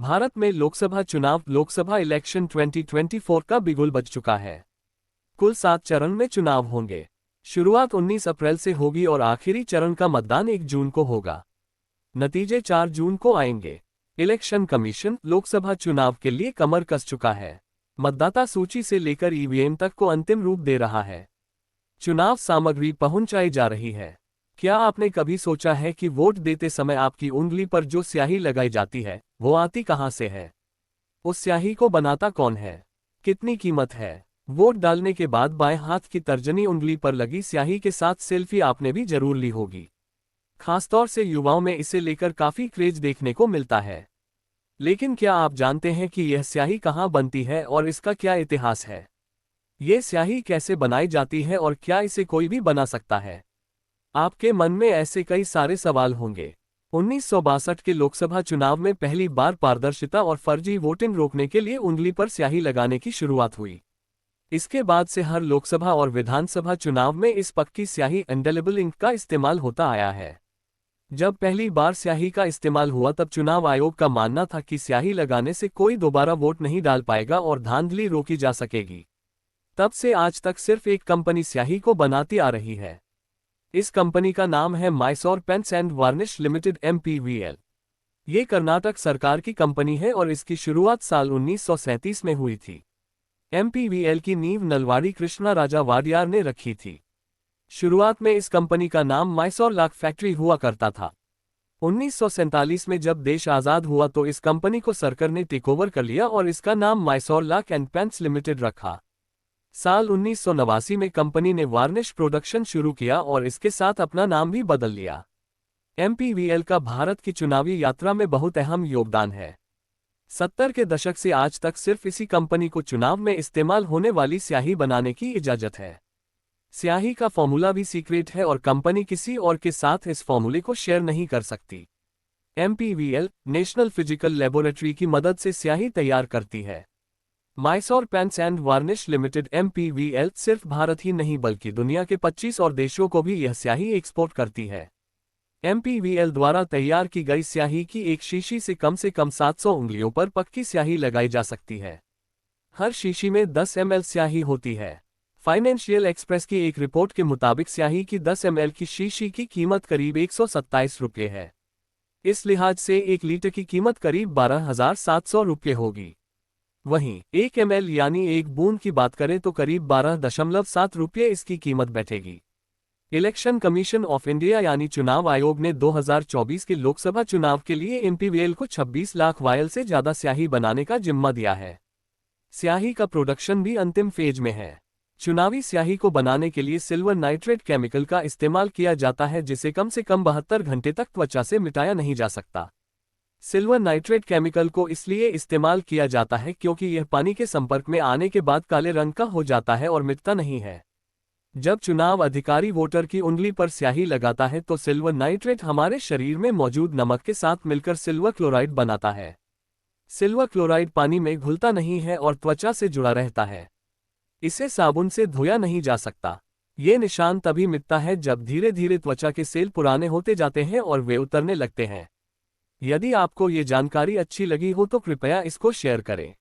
भारत में लोकसभा इलेक्शन 2024 का बिगुल बज चुका है। कुल 7 चरण में चुनाव होंगे। शुरुआत 19 अप्रैल से होगी और आखिरी चरण का मतदान 1 जून को होगा। नतीजे 4 जून को आएंगे। इलेक्शन कमीशन लोकसभा चुनाव के लिए कमर कस चुका है। मतदाता सूची से लेकर ईवीएम तक को अंतिम रूप दे रहा है। चुनाव सामग्री पहुंचाई जा रही है। क्या आपने कभी सोचा है कि वोट देते समय आपकी उंगली पर जो स्याही लगाई जाती है वो आती कहां से है? उस स्याही को बनाता कौन है? कितनी कीमत है? वोट डालने के बाद बाएं हाथ की तर्जनी उंगली पर लगी स्याही के साथ सेल्फी आपने भी जरूर ली होगी। खासतौर से युवाओं में इसे लेकर काफी क्रेज देखने को मिलता है। लेकिन क्या आप जानते हैं कि यह स्याही कहां बनती है और इसका क्या इतिहास है? ये स्याही कैसे बनाई जाती है और क्या इसे कोई भी बना सकता है? आपके मन में ऐसे कई सारे सवाल होंगे। 1962 के लोकसभा चुनाव में पहली बार पारदर्शिता और फर्जी वोटिंग रोकने के लिए उंगली पर स्याही लगाने की शुरुआत हुई। इसके बाद से हर लोकसभा और विधानसभा चुनाव में इस पक्की स्याही इंडेलिबल इंक का इस्तेमाल होता आया है। जब पहली बार स्याही का इस्तेमाल हुआ तब चुनाव आयोग का मानना था कि स्याही लगाने से कोई दोबारा वोट नहीं डाल पाएगा और धांधली रोकी जा सकेगी। तब से आज तक सिर्फ एक कंपनी स्याही को बनाती आ रही है। इस कंपनी का नाम है Mysore paints and varnish limited MPVL। ये कर्नाटक सरकार की कंपनी है और इसकी शुरुआत साल 1937 में हुई थी। MPVL की नींव नलवाड़ी कृष्णा राजा वाडियार ने रखी थी। शुरुआत में इस कंपनी का नाम माइसोर लाक फैक्ट्री हुआ करता था। 1947 में जब देश आज़ाद हुआ तो इस कंपनी को सरकार ने टेक ओवर कर लिया और इसका नाम माइसोर लाक एंड पेंट्स लिमिटेड रखा। साल 1989 में कंपनी ने वार्निश प्रोडक्शन शुरू किया और इसके साथ अपना नाम भी बदल लिया। MPVL का भारत की चुनावी यात्रा में बहुत अहम योगदान है। 70 के दशक से आज तक सिर्फ इसी कंपनी को चुनाव में इस्तेमाल होने वाली स्याही बनाने की इजाजत है। स्याही का फॉर्मूला भी सीक्रेट है और कंपनी किसी और के साथ इस फॉर्मूले को शेयर नहीं कर सकती। MPVL नेशनल फिजिकल लेबोरेटरी की मदद से स्याही तैयार करती है। Mysore paints and varnish limited MPVL सिर्फ भारत ही नहीं बल्कि दुनिया के 25 और देशों को भी यह स्याही एक्सपोर्ट करती है। MPVL द्वारा तैयार की गई स्याही की एक शीशी से कम 700 उंगलियों पर पक्की स्याही लगाई जा सकती है। हर शीशी में 10 ml स्याही होती है। फाइनेंशियल एक्सप्रेस की एक रिपोर्ट के मुताबिक स्याही की 10 ml की शीशी की कीमत करीब 127 रुपये है। इस लिहाज से 1 लीटर की कीमत करीब 12,700 रुपये होगी। वहीं 1 ml यानी 1 बूंद की बात करें तो करीब 12.7 रुपये इसकी कीमत बैठेगी। इलेक्शन कमीशन ऑफ इंडिया यानी चुनाव आयोग ने 2024 के लोकसभा चुनाव के लिए MPVL को 26 लाख वायल से ज्यादा स्याही बनाने का जिम्मा दिया है। स्याही का प्रोडक्शन भी अंतिम फेज में है। चुनावी स्याही को बनाने के लिए सिल्वर नाइट्रेट केमिकल का इस्तेमाल किया जाता है जिसे कम से कम 72 घंटे तक त्वचा से मिटाया नहीं जा सकता। सिल्वर नाइट्रेट केमिकल को इसलिए इस्तेमाल किया जाता है क्योंकि यह पानी के संपर्क में आने के बाद काले रंग का हो जाता है और मिटता नहीं है। जब चुनाव अधिकारी वोटर की उंगली पर स्याही लगाता है तो सिल्वर नाइट्रेट हमारे शरीर में मौजूद नमक के साथ मिलकर सिल्वर क्लोराइड बनाता है। सिल्वर क्लोराइड पानी में घुलता नहीं है और त्वचा से जुड़ा रहता है। इसे साबुन से धोया नहीं जा सकता। ये निशान तभी मिटता है जब धीरे धीरे त्वचा के सेल पुराने होते जाते हैं और वे उतरने लगते हैं। यदि आपको ये जानकारी अच्छी लगी हो तो कृपया इसको शेयर करें।